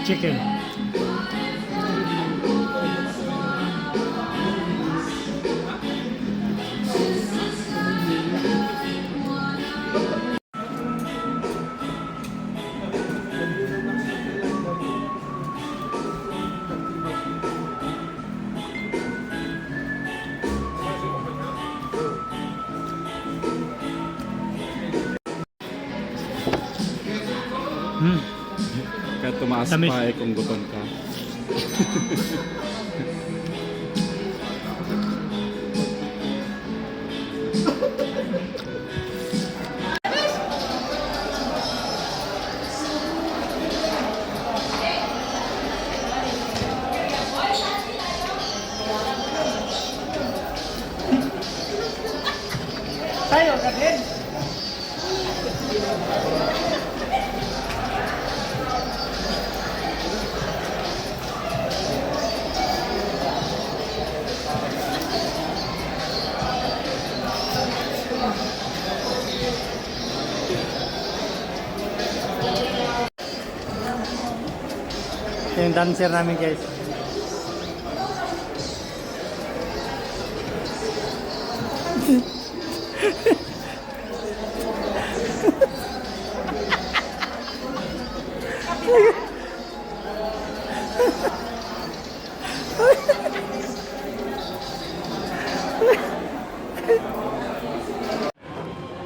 chicken. Kaya tumaas Tamis. pa kung gutom ka. Tayo, Kadin. Yung dancer namin guys.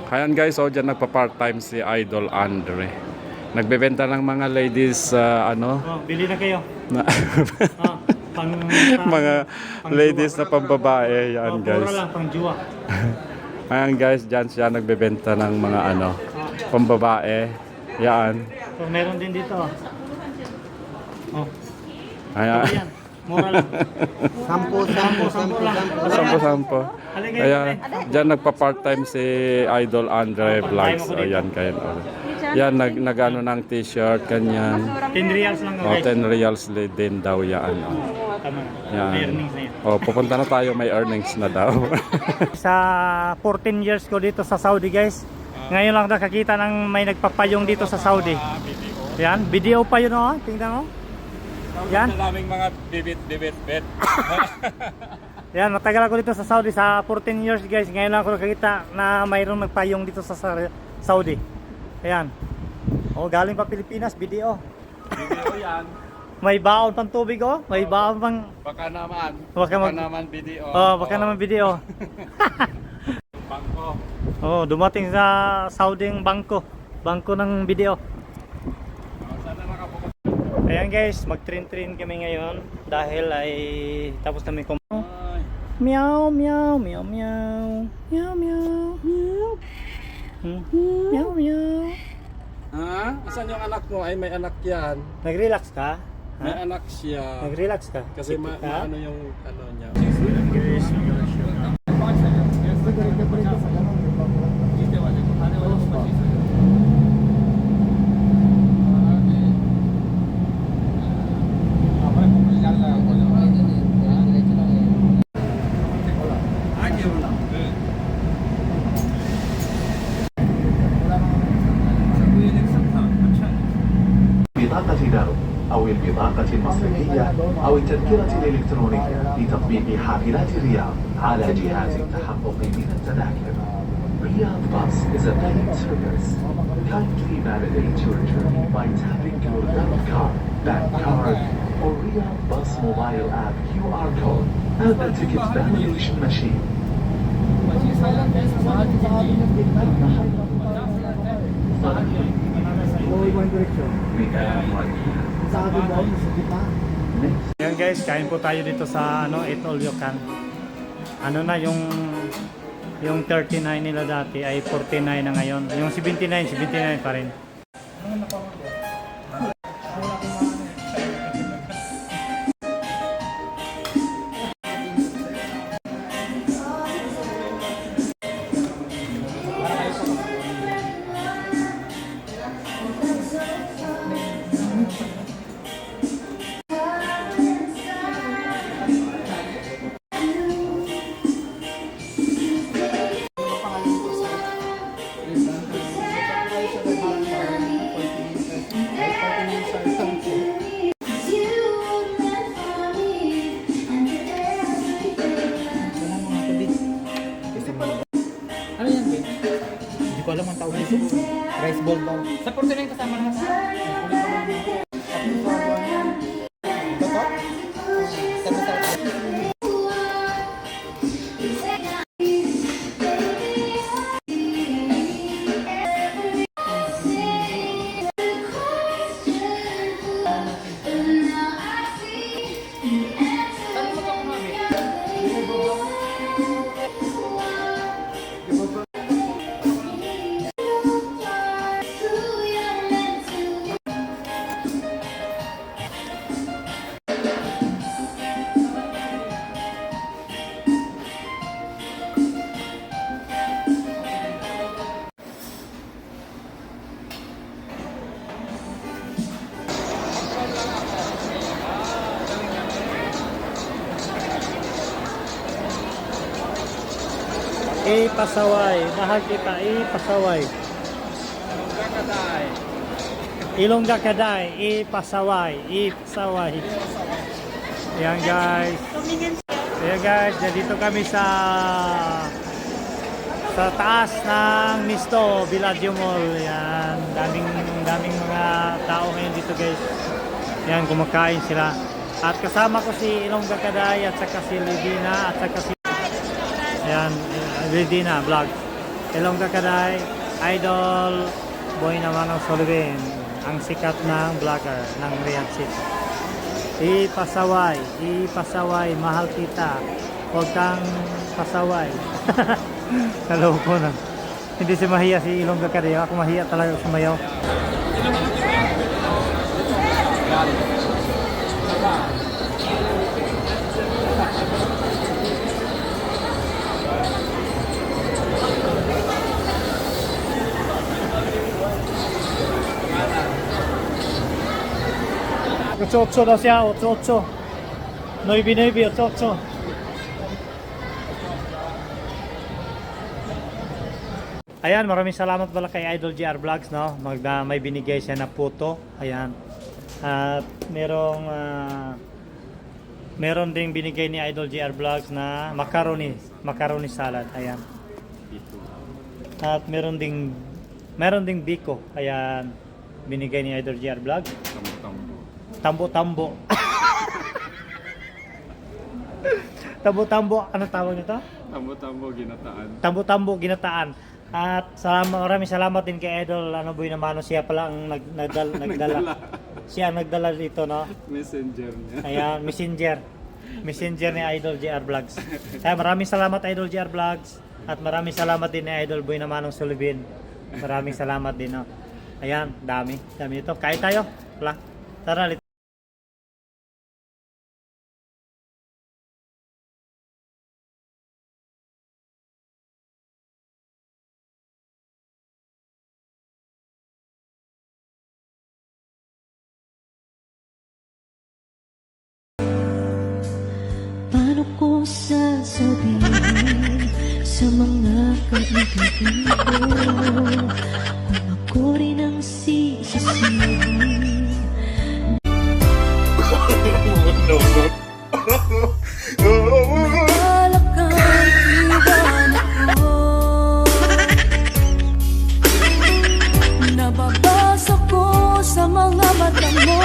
Ayan guys, so dyan nagpa-part-time si Idol Andre. Nagbebenta ng mga ladies, ano? Oh, bili na kayo. Na, Oh, pang mga pang ladies juwa. na pambabae. Yan Oh, guys. puro lang pang juwa. Ayan guys, dyan siya nagbebenta ng mga ano, pambabae. Yan. So, meron din dito. Oh, Ayan. ayan. Mura lang. Sampo lang. Sampo-sampo. Halika, Kaya halika. dyan nagpa-part-time si Idol Andre Vlogs. Ayan, kaya. Yan, nag-ano ng t-shirt, kanyan. 10 reals lang O, guys. 10 reals din daw yan. O. Tama. Yan. May earnings na yan. O, pupunta na tayo, may earnings na daw. Sa 14 years ko dito sa Saudi guys. Ngayon lang nakakita ng may nagpapayong dito sa Saudi. Yan, video pa yun oh. Tingnan mo. Yan. Daming mga bibit. Yan, matagal ako dito sa Saudi sa 14 years guys. Ngayon lang ako nakakita na mayroong nagpayong dito sa Saudi. Ayan. Oh, galing pa Pilipinas, video. Video yan. May baon pang tubig oh. May baon pang Baka naman. Baka naman video. oh, baka naman video. Bangko. Oh, dumating sa Saudi ang bangko. Bangko ng video. Sana nakabukas. Ayan guys, mag-train kami ngayon dahil ay tapos namin meow meow meow meow meow meow meow meow. Ha? Asan yung anak mo? Ay, may anak yan. Nag-relax ka? May Ha? anak siya. Nag-relax ka? Kasi Ha? ano yung ano niya. Guys, بطاقة دار أو البطاقة المصرفية أو التذكرة الإلكترونية لتطبيق حافلات الرياض على جهاز التحقق من التذاكر. Riyadh Bus is a paying service. Kindly validate your journey by tapping your debit card, bank card, or Riyadh Bus mobile app QR code and the ticket validation machine. Yan guys, kain po tayo dito sa ano, Eat All You Can. Ano na yung 39 nila dati ay 49 na ngayon. Yung 79 pa rin. Sa porte na yung kasama na sa... Toto? Pasaway, mahal kita, Pasaway. Ilongga Kaday, Pasaway, Pasaway. Ayan guys. Ayan guys, dito kami sa taas ng Misto, Villaggio Mall. Ayan, daming mga tao ngayon dito guys. Ayan, kumakain sila. At kasama ko si Ilongga Kaday at saka si Lidina at saka si ayan, Lidina Vlog. Ilongga Kaday, Idol Boy naman ng Solivin, ang sikat ng vlogger ng Riyadh City. Pasaway, mahal kita. Huwag kang pasaway. Hello po na. Hindi si mahiya si Ilongga Kaday. Ako mahiya talaga sumayaw. Ocho daw siya, 8-8. 9-9, 8-8. Ayan, maraming salamat pala kay Idol GR Vlogs, no? May binigay siya na puto. Ayan. At meron ding binigay ni Idol GR Vlogs na macaroni salad. Ayan. At meron ding biko. Ayan. Binigay ni Idol GR Vlogs. Tambo-tambo. Tambo-tambo, ano tawag nito? Tambo-tambo ginataan. Tambo-tambo ginataan. At maraming salamat din kay Idol Boy Namano, siya pala ang nagdala. Siya ang nagdala dito, no? Messenger niya. Ayan, messenger ni Idol GR Vlogs. Kaya maraming salamat Idol GR Vlogs at maraming salamat din ni Idol Boy Namanong Sulibin. Maraming salamat din, no? Ayan, dami ito. Kain tayo. Tara, paano ko sasabihin sa mga kaibigan ko kung ako rin ang sisisihin? Bahala kang iwan ako, nababasa ko sa mga mata mo.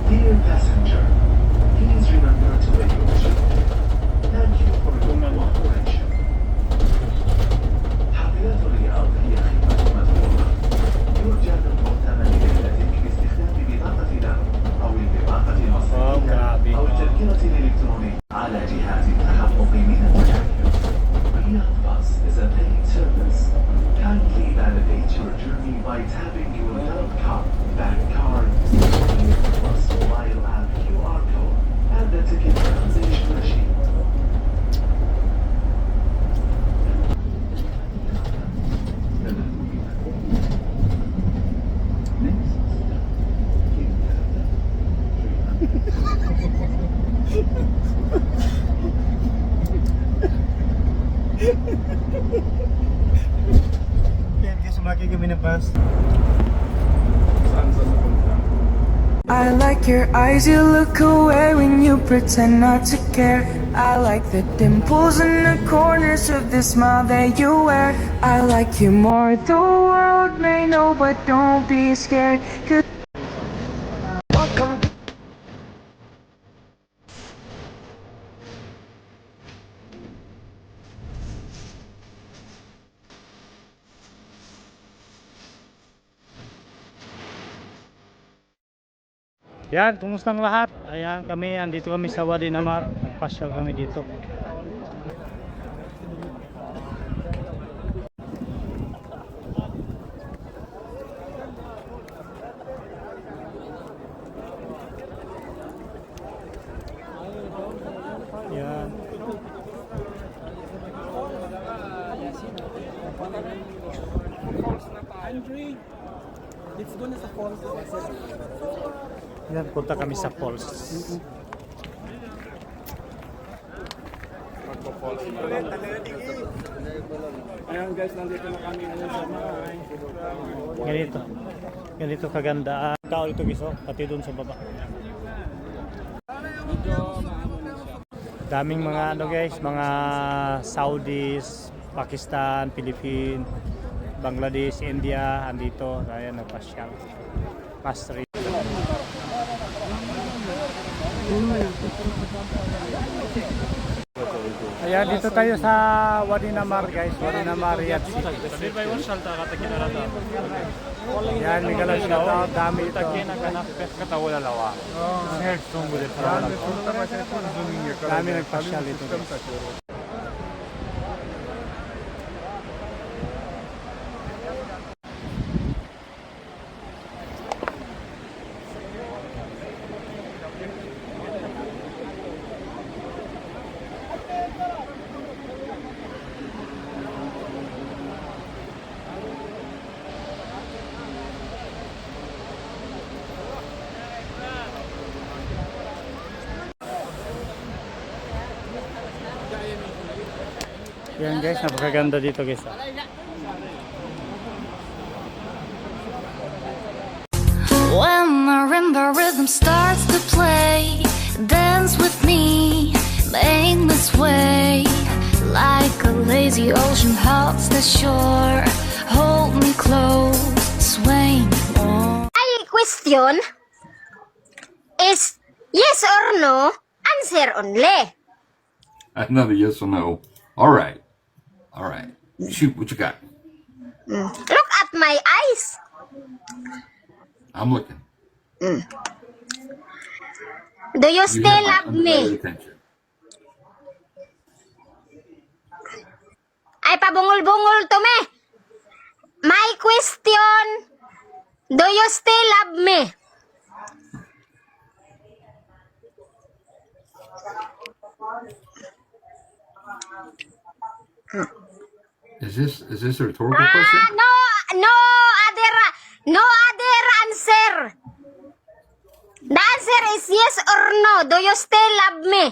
Dear passenger, please remember to wear your seatbelt. Thank you for your cooperation. حافلات الرياض هي خدمة مدفوعة. يرجى من مؤتمن رحلتك باستخدام بطاقة دم أو البطاقة المصرفية أو التذكرة الإلكترونية على جهاز التحقق من التذاكر. Riyadh Bus is a paid service. Kindly validate your journey by tapping your Riyadh card, bank card, Riyadh Bus mobile app QR code, and the ticket translation machine. Yan, kasi sumakay kami ng bus. I like your eyes, you look away when you pretend not to care. I like the dimples in the corners of the smile that you wear. I like you more, the world may know, but don't be scared. 'Cause welcome. Yan, kumusta ang lahat? Ayan kami, andito kami sa Wadi Namar. Nagpasyal kami dito. Yan. Let's go na sa falls. Yan, punta kami sa falls. Ayan guys, nandito na kami ngayon sa Maray. Ganito. Ganito kaganda. Tao dito giso, pati doon sa baba. Daming mga ano guys, mga Saudis, Pakistan, Philippines, Bangladesh, India, andito. Ayan, nagpasyal. Pastry. Ayan, dito tayo sa Wadi Namar guys. Wadi Namar, Riyadh City. Yan, may galang shoutout. Dami ito. Dami nagpasyal ito. Yan guys, napakaganda dito guys. When marimba rhythm starts to play, dance with me, make me sway. Like a lazy ocean hugs the shore, hold me close, sway me more. Ay, question is yes or no, answer only. Another yes or no. All right. All right. Shoot, what you got? Look at my eyes. I'm looking. Do you still have my love me? undivided attention. Ay, pabungol-bungol to me. My question, do you still love me? Is this a rhetorical question? No other No other answer. The answer is yes or no. Do you still love me?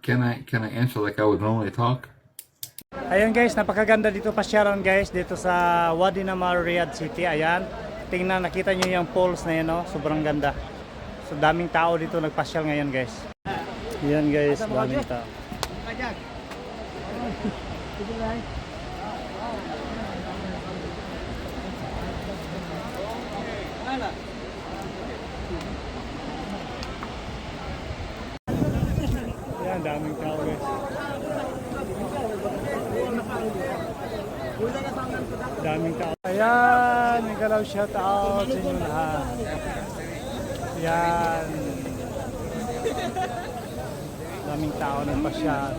Can I answer like I would normally talk? Ayun guys, napakaganda dito pasyaran guys, dito sa Wadi Namar, Riyadh City. Ayan, tingnan, nakita nyo yung falls na yan, no? Sobrang ganda. So daming tao dito nagpasyal ngayon guys. Ayan guys, daming tao. Ayan, daming tao guys. Daming tao. Ayan, nagalaw shout out sa inyo lahat. Ayan. Daming tao nagpasyal.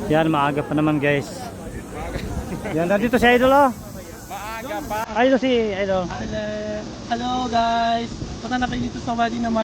Yan, maaga pa naman guys. Yan, nandito si Idol oh. Maaga pa. Idol si Idol. Hello guys! Punta na kayo dito sa Wadi Namar.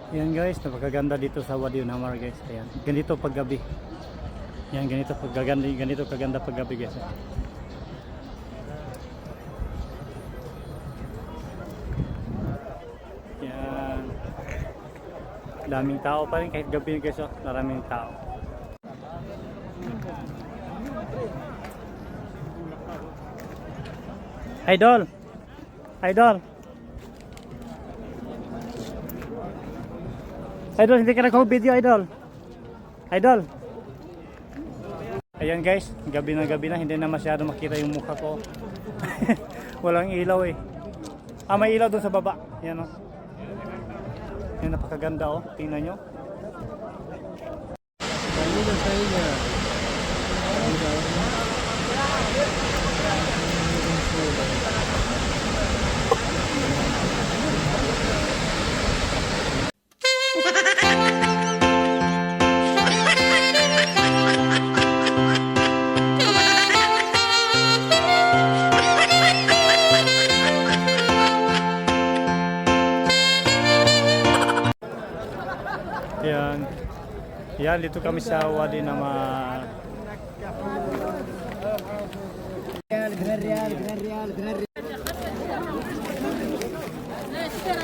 Yan guys, napakaganda dito sa Wadi Namar guys. Ayan, ganito paggabi. Yan, ganito kaganda paggabi guys. Yan. Daming tao pa rin kahit gabi guys, oh. Maraming tao. Idol. Idol. Idol, hindi ka nag-video, Idol. Idol. Ayan guys, gabi na, hindi na masyado makita yung mukha ko. Walang ilaw eh. Ah, may ilaw doon sa baba. Yan oh. Yan, napakaganda oh. Tingnan nyo. Yan. Yan, dito kami sa Wadi Namar.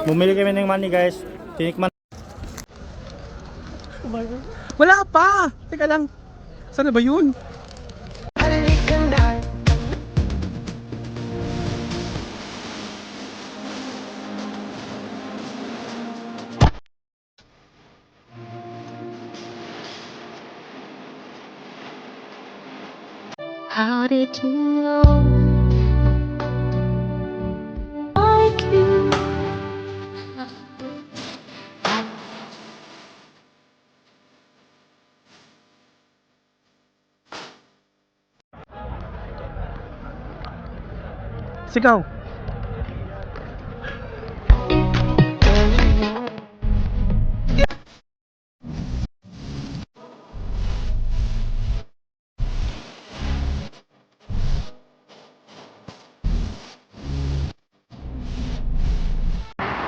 Bumili kami ng money guys. Tinikman. Wala pa! Teka lang. Saan na ba yun? How did you know? Like you. Sigaw!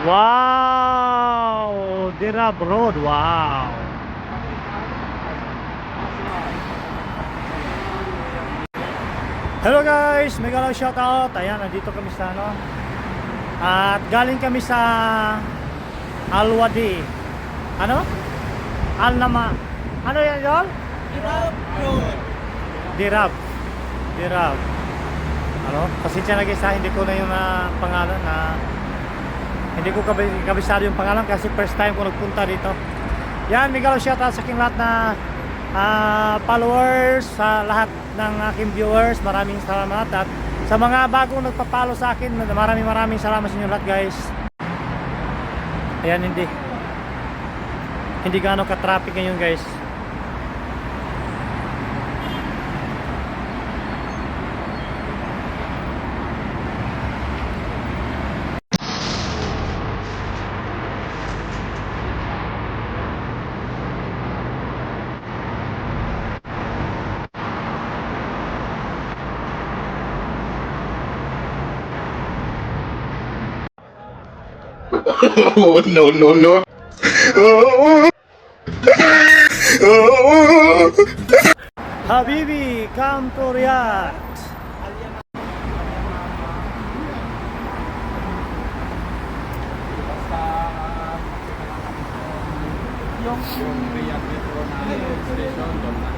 Wow! Dirab Road, wow! Hello guys! Mega love shoutout! Ayan, nandito kami sa ano. At galing kami sa Al-Wadi. Ano? Al-Nama. Ano yan yun? Dirab Road. Dirab. Dirab. Ano? Pasensya na guys ha, hindi ko na yung pangalan na Hindi ko kabisado yung pangalan kasi first time ko nagpunta dito. Yan, mega shoutout sa aking lahat na followers, sa lahat ng aking viewers. Maraming salamat. At sa mga bagong nagpa-follow sa akin, maraming salamat sa inyo lahat, guys. Ayan, hindi gaano ka-traffic ngayon, guys. Oh, no, no, no. Habibi, come to Riyadh. Yung Riyadh Metro na station doon na.